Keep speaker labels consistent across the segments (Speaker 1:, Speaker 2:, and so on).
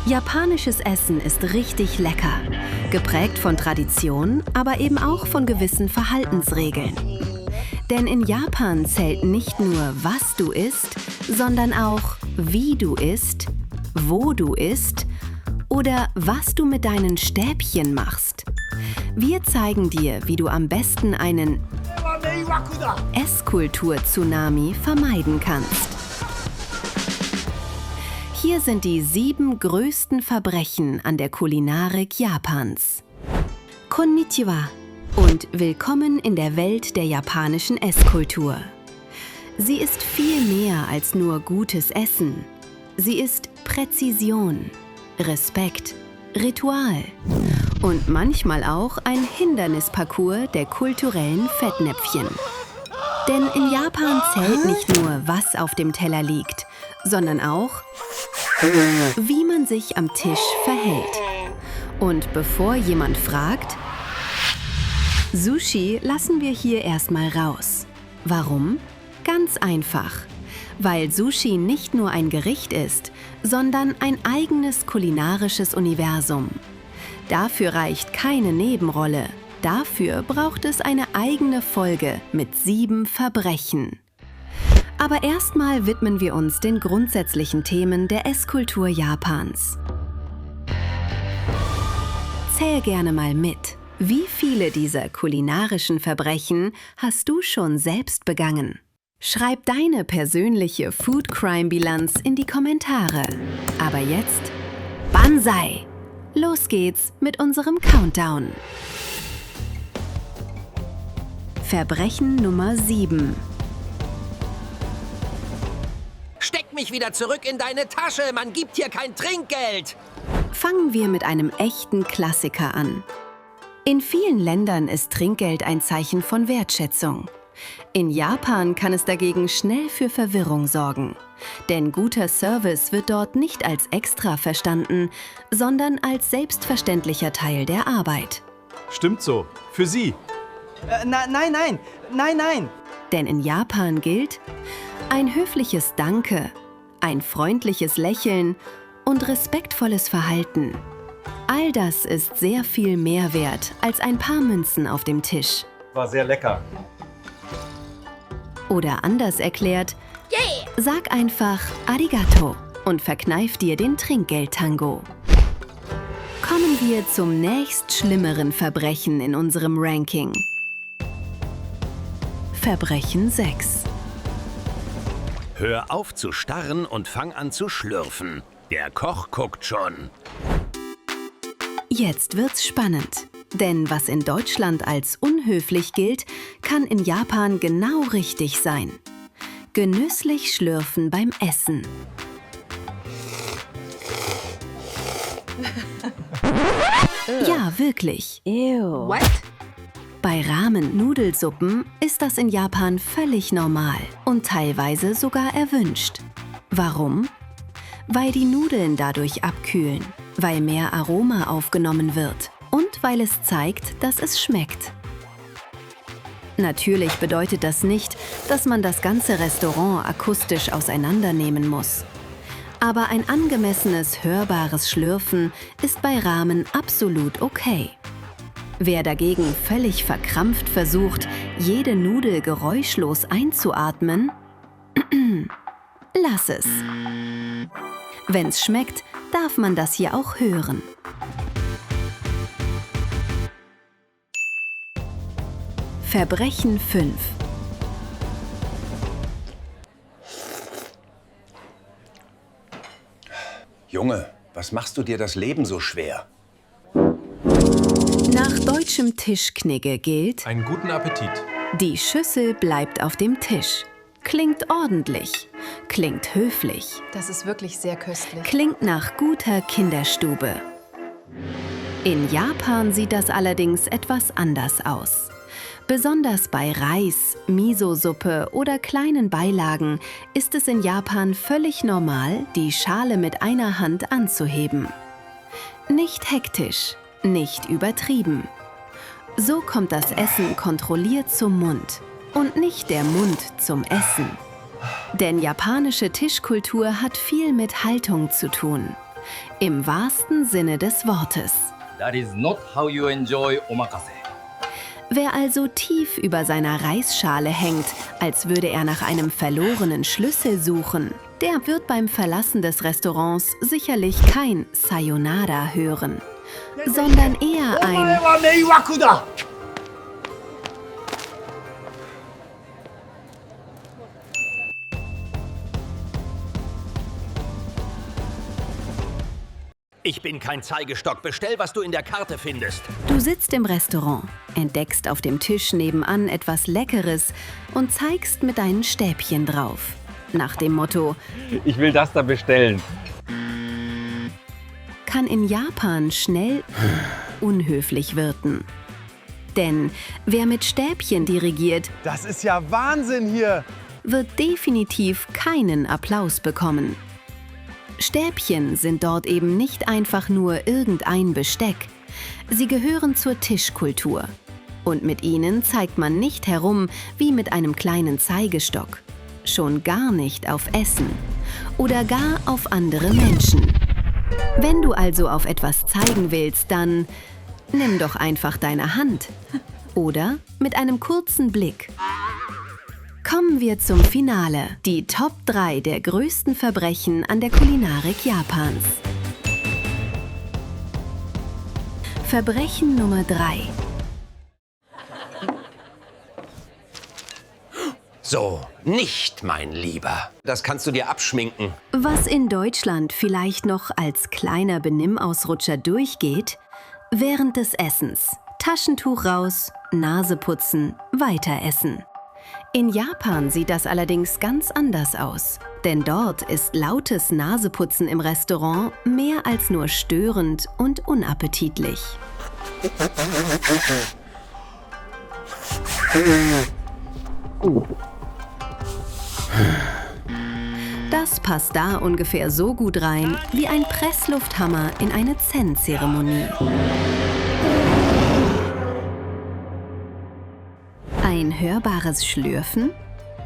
Speaker 1: Japanisches Essen ist richtig lecker, geprägt von Tradition, aber eben auch von gewissen Verhaltensregeln. Denn in Japan zählt nicht nur, was du isst, sondern auch, wie du isst, wo du isst oder was du mit deinen Stäbchen machst. Wir zeigen dir, wie du am besten einen Esskultur-Tsunami vermeiden kannst. Hier sind die 7 größten Verbrechen an der Kulinarik Japans. Konnichiwa und willkommen in der Welt der japanischen Esskultur. Sie ist viel mehr als nur gutes Essen. Sie ist Präzision, Respekt, Ritual und manchmal auch ein Hindernisparcours der kulturellen Fettnäpfchen. Denn in Japan zählt nicht nur, was auf dem Teller liegt, sondern auch, wie man sich am Tisch verhält. Und bevor jemand fragt, Sushi lassen wir hier erstmal raus. Warum? Ganz einfach. Weil Sushi nicht nur ein Gericht ist, sondern ein eigenes kulinarisches Universum. Dafür reicht keine Nebenrolle. Dafür braucht es eine eigene Folge mit 7 Verbrechen. Aber erstmal widmen wir uns den grundsätzlichen Themen der Esskultur Japans. Zähl gerne mal mit. Wie viele dieser kulinarischen Verbrechen hast du schon selbst begangen? Schreib deine persönliche Food Crime Bilanz in die Kommentare. Aber jetzt Banzai! Los geht's mit unserem Countdown. Verbrechen Nummer 7.
Speaker 2: Steck mich wieder zurück in deine Tasche, man gibt hier kein Trinkgeld!
Speaker 1: Fangen wir mit einem echten Klassiker an. In vielen Ländern ist Trinkgeld ein Zeichen von Wertschätzung. In Japan kann es dagegen schnell für Verwirrung sorgen. Denn guter Service wird dort nicht als Extra verstanden, sondern als selbstverständlicher Teil der Arbeit.
Speaker 3: Stimmt so. Für Sie.
Speaker 4: Nein.
Speaker 1: Denn in Japan gilt ein höfliches Danke, ein freundliches Lächeln und respektvolles Verhalten. All das ist sehr viel mehr wert als ein paar Münzen auf dem Tisch.
Speaker 3: War sehr lecker.
Speaker 1: Oder anders erklärt, sag einfach Arigato und verkneif dir den Trinkgeld-Tango. Kommen wir zum nächst schlimmeren Verbrechen in unserem Ranking. Verbrechen 6.
Speaker 5: Hör auf zu starren und fang an zu schlürfen. Der Koch guckt schon.
Speaker 1: Jetzt wird's spannend. Denn was in Deutschland als unhöflich gilt, kann in Japan genau richtig sein. Genüsslich schlürfen beim Essen. Ja, wirklich.
Speaker 6: Ew.
Speaker 1: What? Bei Ramen-Nudelsuppen ist das in Japan völlig normal und teilweise sogar erwünscht. Warum? Weil die Nudeln dadurch abkühlen, weil mehr Aroma aufgenommen wird und weil es zeigt, dass es schmeckt. Natürlich bedeutet das nicht, dass man das ganze Restaurant akustisch auseinandernehmen muss. Aber ein angemessenes, hörbares Schlürfen ist bei Ramen absolut okay. Wer dagegen völlig verkrampft versucht, jede Nudel geräuschlos einzuatmen, lass es. Wenn's schmeckt, darf man das hier auch hören. Verbrechen 5.
Speaker 5: Junge, was machst du dir das Leben so schwer?
Speaker 1: Nach deutschem Tischknigge gilt:
Speaker 3: Einen guten Appetit.
Speaker 1: Die Schüssel bleibt auf dem Tisch. Klingt ordentlich, klingt höflich,
Speaker 6: Das ist wirklich sehr köstlich.
Speaker 1: klingt nach guter Kinderstube. In Japan sieht das allerdings etwas anders aus. Besonders bei Reis, Miso-Suppe oder kleinen Beilagen ist es in Japan völlig normal, die Schale mit einer Hand anzuheben. Nicht hektisch, nicht übertrieben. So kommt das Essen kontrolliert zum Mund und nicht der Mund zum Essen. Denn japanische Tischkultur hat viel mit Haltung zu tun. Im wahrsten Sinne des Wortes.
Speaker 4: That is not how you enjoy omakase.
Speaker 1: Wer also tief über seiner Reisschale hängt, als würde er nach einem verlorenen Schlüssel suchen, der wird beim Verlassen des Restaurants sicherlich kein Sayonara hören, sondern eher ein
Speaker 5: Ich bin kein Zeigestock. Bestell, was du in der Karte findest.
Speaker 1: Du sitzt im Restaurant, entdeckst auf dem Tisch nebenan etwas Leckeres und zeigst mit deinen Stäbchen drauf. Nach dem Motto,
Speaker 7: Ich will das da bestellen.
Speaker 1: kann in Japan schnell unhöflich wirken. Denn wer mit Stäbchen dirigiert,
Speaker 3: Das ist ja Wahnsinn hier.
Speaker 1: wird definitiv keinen Applaus bekommen. Stäbchen sind dort eben nicht einfach nur irgendein Besteck. Sie gehören zur Tischkultur. Und mit ihnen zeigt man nicht herum wie mit einem kleinen Zeigestock. Schon gar nicht auf Essen. Oder gar auf andere Menschen. Wenn du also auf etwas zeigen willst, dann nimm doch einfach deine Hand. Oder mit einem kurzen Blick. Kommen wir zum Finale. Die Top 3 der größten Verbrechen an der Kulinarik Japans. Verbrechen Nummer 3.
Speaker 5: So, nicht, mein Lieber. Das kannst du dir abschminken.
Speaker 1: Was in Deutschland vielleicht noch als kleiner Benimmausrutscher durchgeht, während des Essens. Taschentuch raus, Nase putzen, weiter essen. In Japan sieht das allerdings ganz anders aus. Denn dort ist lautes Naseputzen im Restaurant mehr als nur störend und unappetitlich. Das passt da ungefähr so gut rein wie ein Presslufthammer in eine Zen-Zeremonie. Ein hörbares Schlürfen?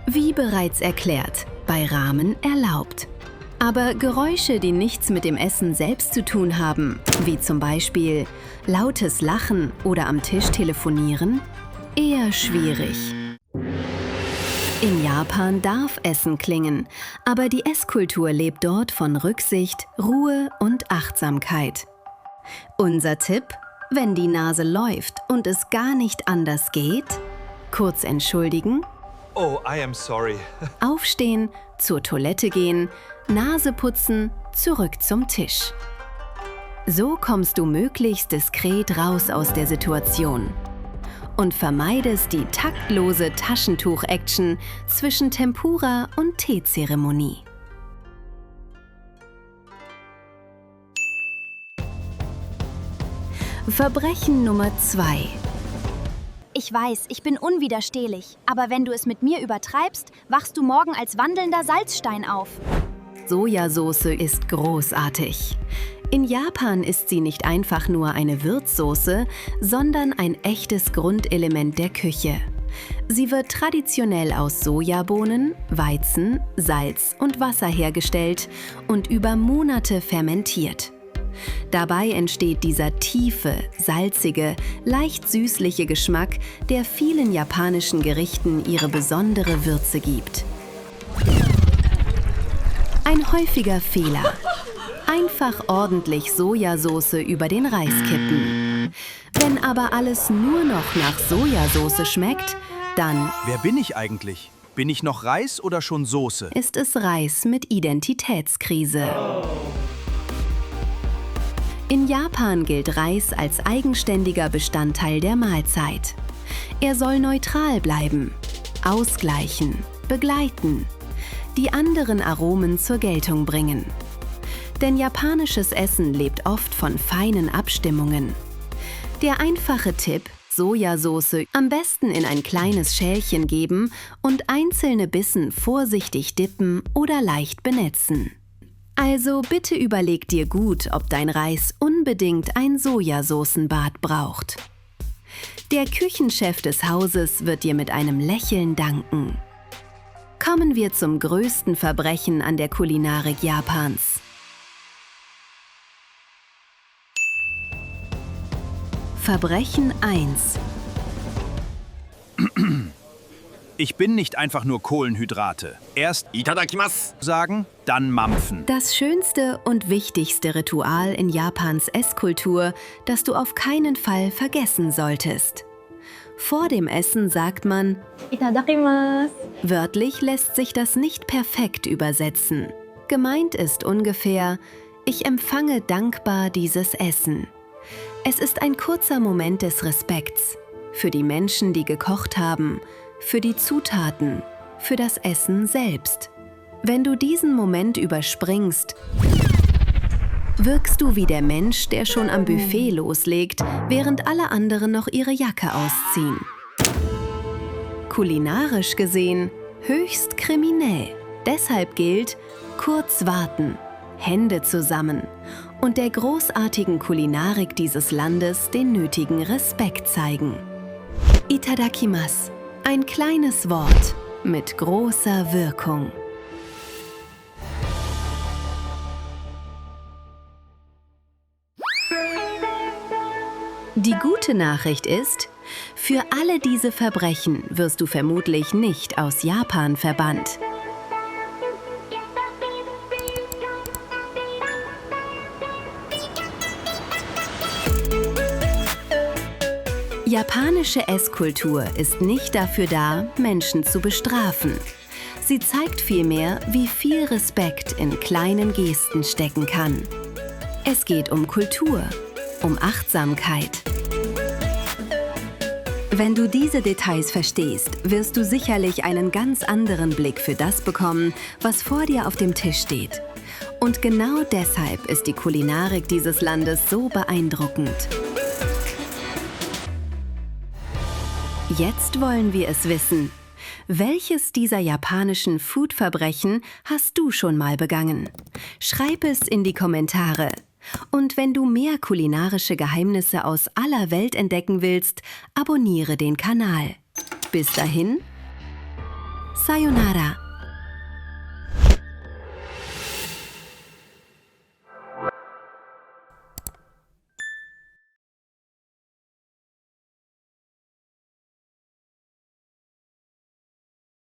Speaker 1: Wie bereits erklärt, bei Ramen erlaubt. Aber Geräusche, die nichts mit dem Essen selbst zu tun haben, wie zum Beispiel lautes Lachen oder am Tisch telefonieren, eher schwierig. In Japan darf Essen klingen, aber die Esskultur lebt dort von Rücksicht, Ruhe und Achtsamkeit. Unser Tipp: Wenn die Nase läuft und es gar nicht anders geht, kurz entschuldigen,
Speaker 3: Oh, I am sorry.
Speaker 1: aufstehen, zur Toilette gehen, Nase putzen, zurück zum Tisch. So kommst du möglichst diskret raus aus der Situation und vermeidest die taktlose Taschentuch-Action zwischen Tempura und Teezeremonie. Verbrechen Nummer 2.
Speaker 8: Ich weiß, ich bin unwiderstehlich, aber wenn du es mit mir übertreibst, wachst du morgen als wandelnder Salzstein auf.
Speaker 1: Sojasauce ist großartig. In Japan ist sie nicht einfach nur eine Würzsoße, sondern ein echtes Grundelement der Küche. Sie wird traditionell aus Sojabohnen, Weizen, Salz und Wasser hergestellt und über Monate fermentiert. Dabei entsteht dieser tiefe, salzige, leicht süßliche Geschmack, der vielen japanischen Gerichten ihre besondere Würze gibt. Ein häufiger Fehler: einfach ordentlich Sojasauce über den Reis kippen. Wenn aber alles nur noch nach Sojasauce schmeckt, dann
Speaker 3: Wer bin ich eigentlich? Bin ich noch Reis oder schon Soße?
Speaker 1: ist es Reis mit Identitätskrise. In Japan gilt Reis als eigenständiger Bestandteil der Mahlzeit. Er soll neutral bleiben, ausgleichen, begleiten, die anderen Aromen zur Geltung bringen. Denn japanisches Essen lebt oft von feinen Abstimmungen. Der einfache Tipp: Sojasauce am besten in ein kleines Schälchen geben und einzelne Bissen vorsichtig dippen oder leicht benetzen. Also bitte überleg dir gut, ob dein Reis unbedingt ein Sojasoßenbad braucht. Der Küchenchef des Hauses wird dir mit einem Lächeln danken. Kommen wir zum größten Verbrechen an der Kulinarik Japans. Verbrechen 1.
Speaker 3: Ich bin nicht einfach nur Kohlenhydrate. Erst sagen, dann mampfen.
Speaker 1: Das schönste und wichtigste Ritual in Japans Esskultur, das du auf keinen Fall vergessen solltest. Vor dem Essen sagt man,
Speaker 6: Itadakimasu.
Speaker 1: wörtlich lässt sich das nicht perfekt übersetzen. Gemeint ist ungefähr, ich empfange dankbar dieses Essen. Es ist ein kurzer Moment des Respekts für die Menschen, die gekocht haben, für die Zutaten, für das Essen selbst. Wenn du diesen Moment überspringst, wirkst du wie der Mensch, der schon am Buffet loslegt, während alle anderen noch ihre Jacke ausziehen. Kulinarisch gesehen höchst kriminell. Deshalb gilt, kurz warten, Hände zusammen und der großartigen Kulinarik dieses Landes den nötigen Respekt zeigen. Itadakimasu. Ein kleines Wort mit großer Wirkung. Die gute Nachricht ist, für alle diese Verbrechen wirst du vermutlich nicht aus Japan verbannt. Japanische Esskultur ist nicht dafür da, Menschen zu bestrafen. Sie zeigt vielmehr, wie viel Respekt in kleinen Gesten stecken kann. Es geht um Kultur, um Achtsamkeit. Wenn du diese Details verstehst, wirst du sicherlich einen ganz anderen Blick für das bekommen, was vor dir auf dem Tisch steht. Und genau deshalb ist die Kulinarik dieses Landes so beeindruckend. Jetzt wollen wir es wissen. Welches dieser japanischen Food-Verbrechen hast du schon mal begangen? Schreib es in die Kommentare. Und wenn du mehr kulinarische Geheimnisse aus aller Welt entdecken willst, abonniere den Kanal. Bis dahin, Sayonara.